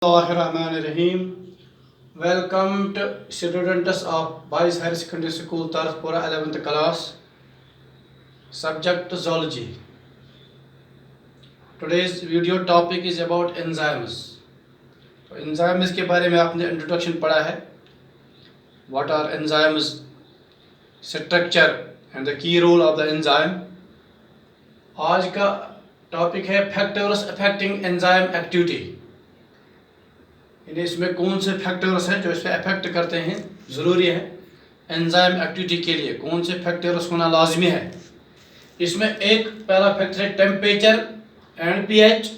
Bismillahirrahmanirrahim. Welcome to students of Boys Higher Secondary School Tarfpura 11th class. Subject zoology. Today's video topic is about enzymes. तो enzymes के बारे में आपने introduction पढ़ा है. What are enzymes? Structure and the key role of the enzyme. आज का topic है factors affecting enzyme activity. इसमें कौन से फैक्टर्स हैं जो इसे अफेक्ट करते हैं, ज़रूरी है एंजाइम एक्टिविटी के लिए कौन से फैक्टर्स होना लाजमी है. इसमें एक पहला फैक्टर है temperature and pH.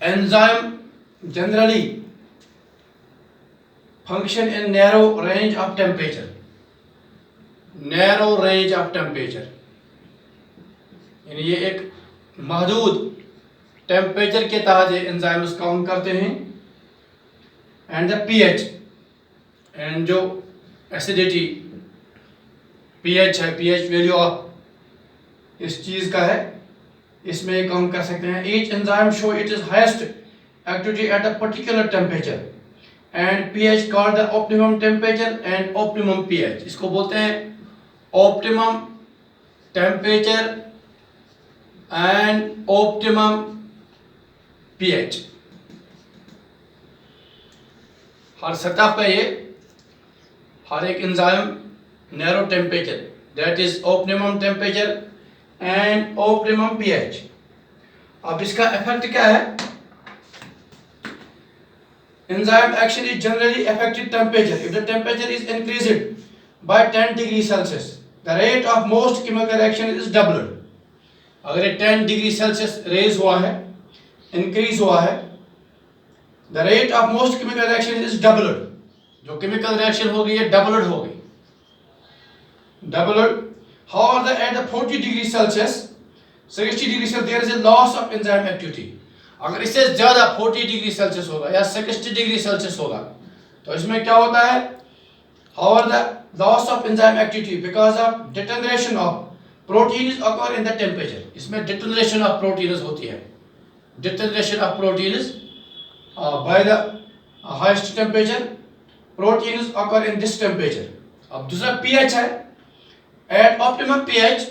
Enzyme generally function in narrow range of temperature. Narrow range of temperature यानी ये एक महदूद टेम्परेचर के तहत ये एंजाइम्स काम करते हैं. एंड द पीएच एंड जो एसिडिटी पीएच है, पीएच वैल्यू ऑफ इस चीज़ का है, इसमें ये काम कर सकते हैं. Each enzyme show it is highest activity at a particular temperature and pH called the optimum temperature and optimum pH. इसको बोलते हैं optimum temperature and optimum pH. हर सतह पे ये हर एक enzyme narrow temperature that is optimum temperature and optimum pH. अब इसका इफेक्ट क्या है? Enzyme action is generally affected temperature. If the temperature is increased by 10 degree Celsius the rate of most chemical reaction is doubled. अगर ये 10 degree Celsius raise हुआ है, increase हुआ है, the rate of most chemical reaction is doubled. जो chemical reaction हो गई है डबल्ड हो गई, doubled. However at the 40 degree Celsius 60 degree Celsius there is a loss of enzyme activity. अगर इससे ज्यादा 40 डिग्री सेल्सियस होगा या 60 डिग्री सेल्सियस होगा तो इसमें क्या होता है? However the loss of enzyme activity because of denaturation of proteins occur in the temperature. इसमें डिटनरेशन ऑफ प्रोटीन्स होती है. Deterioration of proteins by the highest temperature. Proteins occur in this temperature. अब दूसरा pH है. At optimum pH,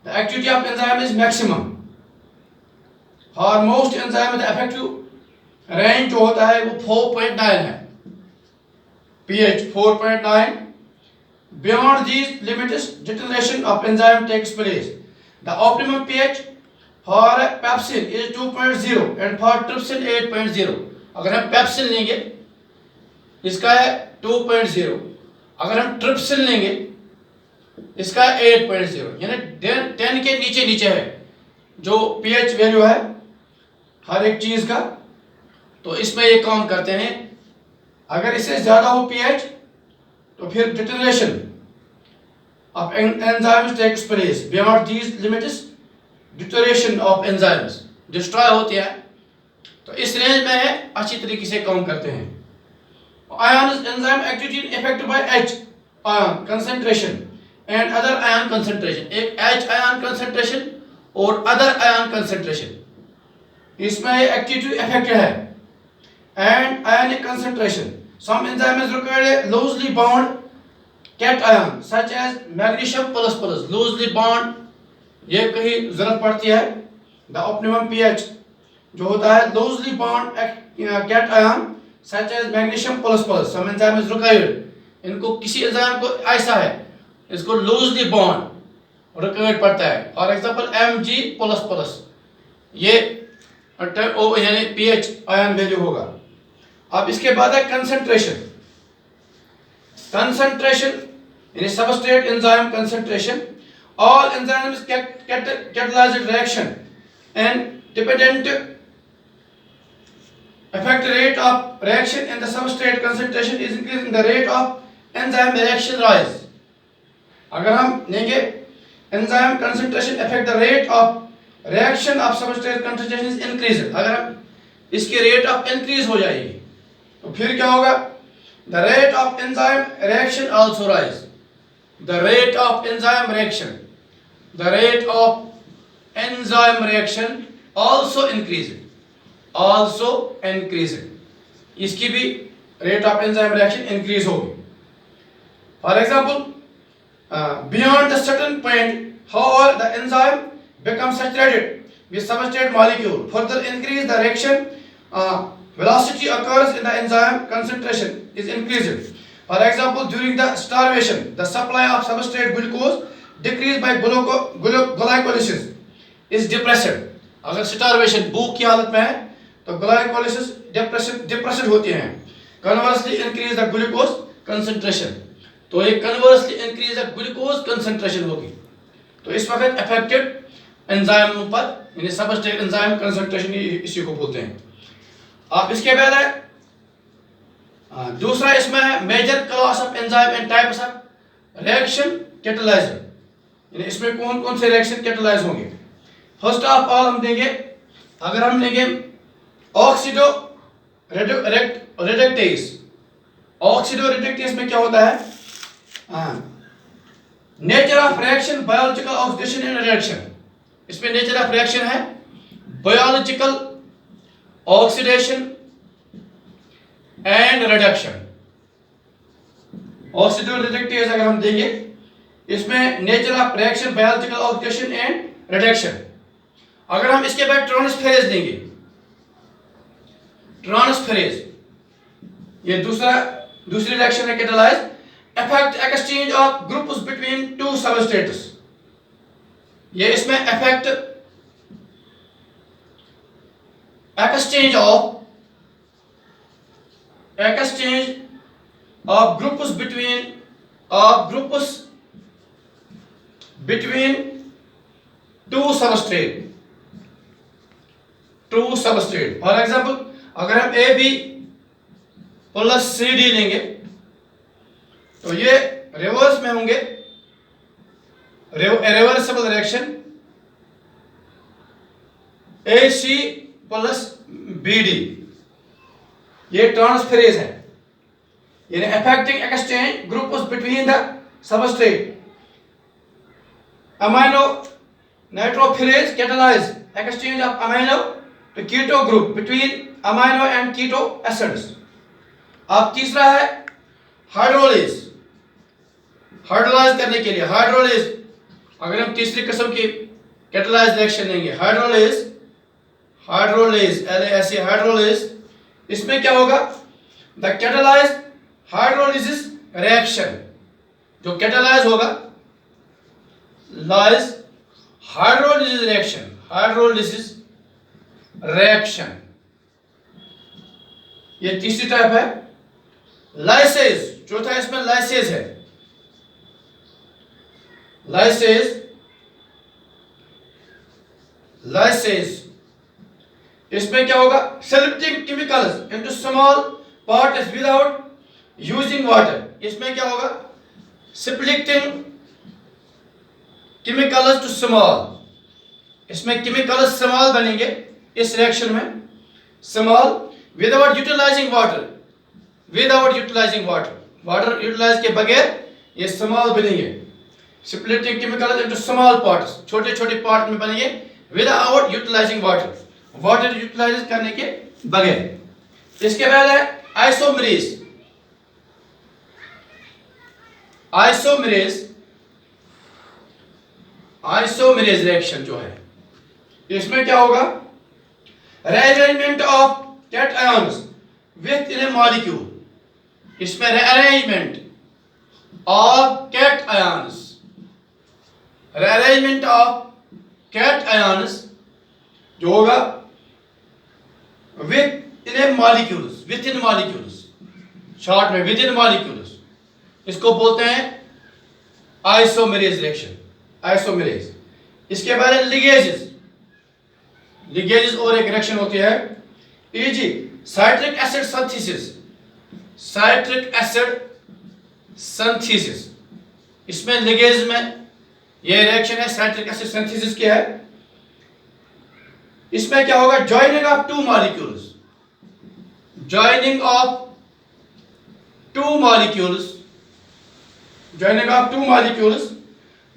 the activity of enzyme is maximum. For most enzyme the effective range जो होता है वो 4.9 है. pH 4.9. Beyond these limits, deterioration of enzyme takes place. The optimum pH for pepsin is 2.0 and for trypsin 8.0. अगर हम pepsin लेंगे इसका है 2.0, अगर हम ट्रिप्सिन लेंगे इसका है 8.0, यानी 10 के नीचे नीचे है जो पीएच वैल्यू है हर एक चीज का. तो इसमें ये काम करते हैं. अगर इससे ज्यादा हो पीएच तो फिर detonation of enzymes takes place. Beyond these limits deterioration of enzymes destroy होती है. तो इस रेंज में है अच्छी तरीके से काम करते हैं. Ion enzyme activity affected by H ion concentration and other ion concentration. एक H आयन कंसंट्रेशन और अदर आयन कंसंट्रेशन, इसमें एक्टिविटी अफेक्टेड है. And ionic concentration. Some enzyme is required loosely bound cation such as magnesium plus plus. Loosely bound ये कहीं जरूरत पड़ती है. The optimum pH जो होता है loosely bound cation such as magnesium plus plus. Some enzyme is required. इनको किसी एंजाइम को ऐसा है इसको लूजली बाउंड रिक्वायर्ड पड़ता है. For example Mg plus plus ये यानी पीएच आयन वैल्यू होगा. अब इसके बाद है कंसंट्रेशन. कंसंट्रेशन यानी substrate enzyme concentration. All enzymes catalyzed reaction and dependent effect rate of reaction and the substrate concentration is increasing the rate of enzyme reaction rise. अगर हम लेंगे enzyme concentration affect the rate of reaction of substrate concentration is increased. अगर हम इसकी rate of increase हो जाएगी तो फिर क्या होगा? The rate of enzyme reaction also rise. The rate of enzyme reaction. The rate of enzyme reaction also increased. also increasing, इसकी भी rate of enzyme reaction increase होगी. For example, beyond the certain point, however, the enzyme becomes saturated with substrate molecule. Further increase the reaction velocity occurs in the enzyme concentration is increased. For example, during the starvation, the supply of substrate glucose decreased by glycolysis is depressed. अगर starvation भूख की हालत में है तो glycolysis depressed होती हैं. Conversely, increase the glucose concentration. तो ये conversely increase the glucose concentration होगी. तो इस वक्त affected enzyme पर यानी substrate enzyme concentration इसी को बोलते हैं. आप इसके बाद है दूसरा इसमें है major class of enzyme and types of reaction catalyzer. यानी इसमें कौन कौन से reaction catalyze होंगे. फर्स्ट ऑफ ऑल हम देंगे, अगर हम लेंगे ऑक्सीडो रिडक्टेज. ऑक्सीडो रिडक्टेज में क्या होता है? Nature of reaction biological oxidation and reduction. इसमें नेचर ऑफ रिएक्शन है biological oxidation and reduction. Oxido reductase अगर हम देंगे, इसमें nature of reaction biological oxidation and reduction. अगर हम इसके बाद ट्रांसफेरेज देंगे, ट्रांसफेरेज ये दूसरी रिएक्शन है catalyse. Affect exchange of groups between two substrates. ये इसमें affect exchange of groups between two substrate. For example, अगर हम A B plus C D लेंगे तो ये रिवर्स में होंगे, reversible reaction A C plus B D. ये ट्रांसफेरेज है, यानी affecting exchange groups between the substrate. Amino नाइट्रोफिलेज catalyse exchange of amino to keto group between amino and keto acids. अब तीसरा है हाइड्रोलिज. हाइड्रोलाइज करने के लिए हाइड्रोलिज, अगर हम तीसरी किस्म की कैटालाइज रिएक्शन लेंगे हाइड्रोलिज LASE हाइड्रोलिज, इसमें क्या होगा? द कैटालाइज हाइड्रोलिसिस रिएक्शन, जो कैटालाइज होगा lies hydrolysis reaction, hydrolysis reaction. ये तीसरी टाइप है. लाइसेज, चौथा इसमें लाइसेज है. लाइसेज इसमें क्या होगा? Selecting chemicals into small particles without using water. इसमें क्या होगा? Selecting chemicals to small. इसमें केमिकल्स स्मॉल बनेंगे इस रिएक्शन में, small without utilising water. Water utilize के बगैर ये स्मॉल बनेंगे. Splitting chemicals into small parts, छोटे छोटे पार्ट में बनेंगे विदाउट यूटिलाइजिंग वाटर यूटिलाइज करने के बगैर. इसके बाद है आइसोमेरेज रिएक्शन जो है, इसमें क्या होगा? rearrangement of cations within a molecule. इसमें rearrangement of cations जो होगा within molecules, शॉर्ट में within molecules, इसको बोलते हैं आइसोमेरेज रिएक्शन. आइसोमेरेज. इसके बाद लिगेजेस और एक रिएक्शन होती है e.g. Citric acid synthesis. इसमें लिगेज में ये रिएक्शन है साइट्रिक एसिड सिंथेसिस की है. इसमें क्या होगा? Joining of two molecules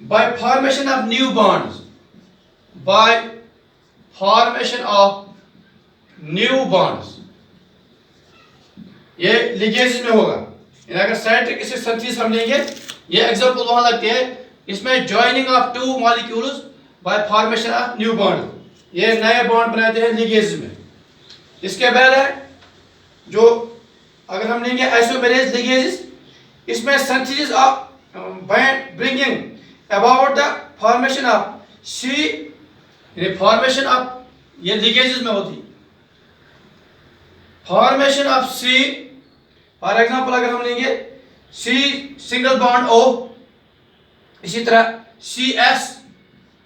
by formation of new bonds, new bonds, ये लिगेज में होगा। अगर साइट्रिक एसिड सिंथेसिस हम लेंगे, ये एग्जांपल वहां लगते हैं, इसमें joining of two molecules bye formation of new bond, ये नए बॉन्ड बनाते हैं लिगेज में। इसके बाद है जो अगर हम लेंगे आइसोमेरेज लिगेज, इसमें synthesis of bringing about the formation of C, formation of ये लिगेज में होती, formation of C, for example अगर हम लेंगे सी सिंगल बॉन्ड ओ, इसी तरह C S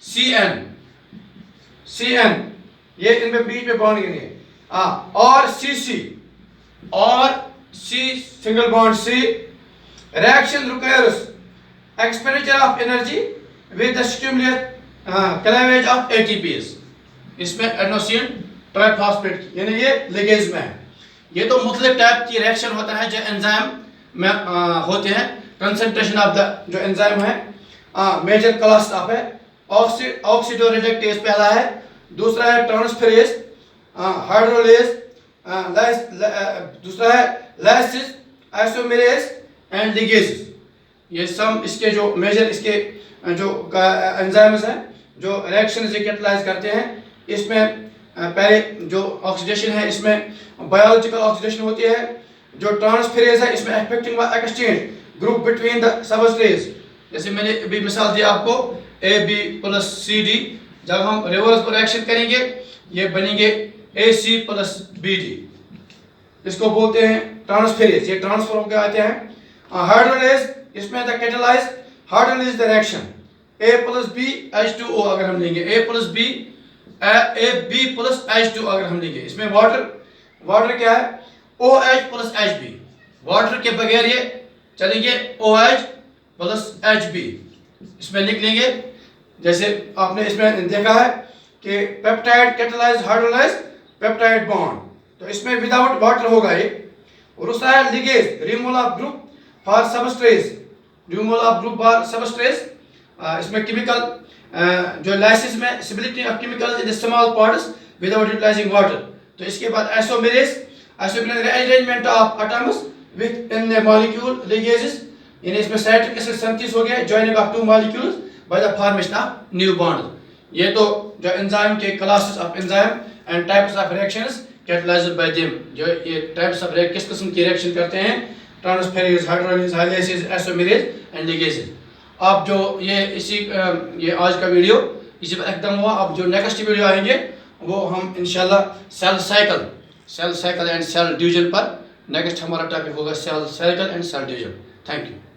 C N, C N, ये इनमें बीच में बॉन्ड गिने, और सी सी, और C single bond C, reaction requires expenditure of energy with the stimulate cleavage of ATPs, इसमें एडेनोसिन ट्राइफॉस्फेट, यानी ये लिगेज में है। ये तो मुख्तलिफ टाइप की रिएक्शन होता है जो एंजाइम में होते हैं। कंसंट्रेशन ऑफ द जो एंजाइम है, मेजर क्लास ऑफ है, ऑक्सीडो रिडक्टेज पहला है, दूसरा है ट्रांसफेरेज, हाइड्रोलेज, दूसरा है लाइसिस, आइसोमेरेज एंड लिगेज। ये सब इसके जो मेजर इसके जो एंजाइम्स हैं जो रिएक्शन से कैटलाइज करते हैं। इसमें पहले जो ऑक्सीडेशन है, इसमें बायोलॉजिकल ऑक्सीडेशन होती है। जो ट्रांसफेरेज है, इसमें affecting exchange group between the substrates, जैसे मैंने अभी मिसाल दिया आपको AB+CD, जब हम रिवर्स रिएक्शन करेंगे ये बनेंगे AC + BD, इसको बोलते हैं ट्रांसफेरेज, ये ट्रांसफर होकर आते हैं। हाइड्रोलेज, इसमें the catalyse hydrolase the reaction A+B H2O, अगर हम लेंगे AB + H2 अगर हम लेंगे, इसमें वाटर क्या है OH + HB, वाटर के बगैर ये चलेंगे OH + HB, इसमें लिख लेंगे। जैसे आपने इसमें देखा है कि peptide catalyse hydrolyse peptide bond, तो इसमें विदाउट वाटर होगा ये। और दूसरा है ligase, removal of group for substrate, removal of group for substrate, इसमें केमिकल जो लाइसिस में splitting of chemicals in small parts without utilising water. तो इसके बाद isomerase, rearrangement of atoms within the molecule ligases, यानी इसमें citric acid synthesis हो गया, joining of two molecules by the formation of new bond. ये तो जो एंजाइम के classes of enzyme and types of reactions catalysed bye them, जो ये टाइप्स ऑफ किस किस्म की रिएक्शन करते हैं, transferase, hydrolyse, lysis, isomerase and ligases. अब जो ये आज का वीडियो इसी पर खत्म हुआ। अब जो नेक्स्ट वीडियो आएंगे वो हम इंशाल्लाह cell cycle and cell division पर, नेक्स्ट हमारा टॉपिक होगा cell cycle and cell division. Thank you.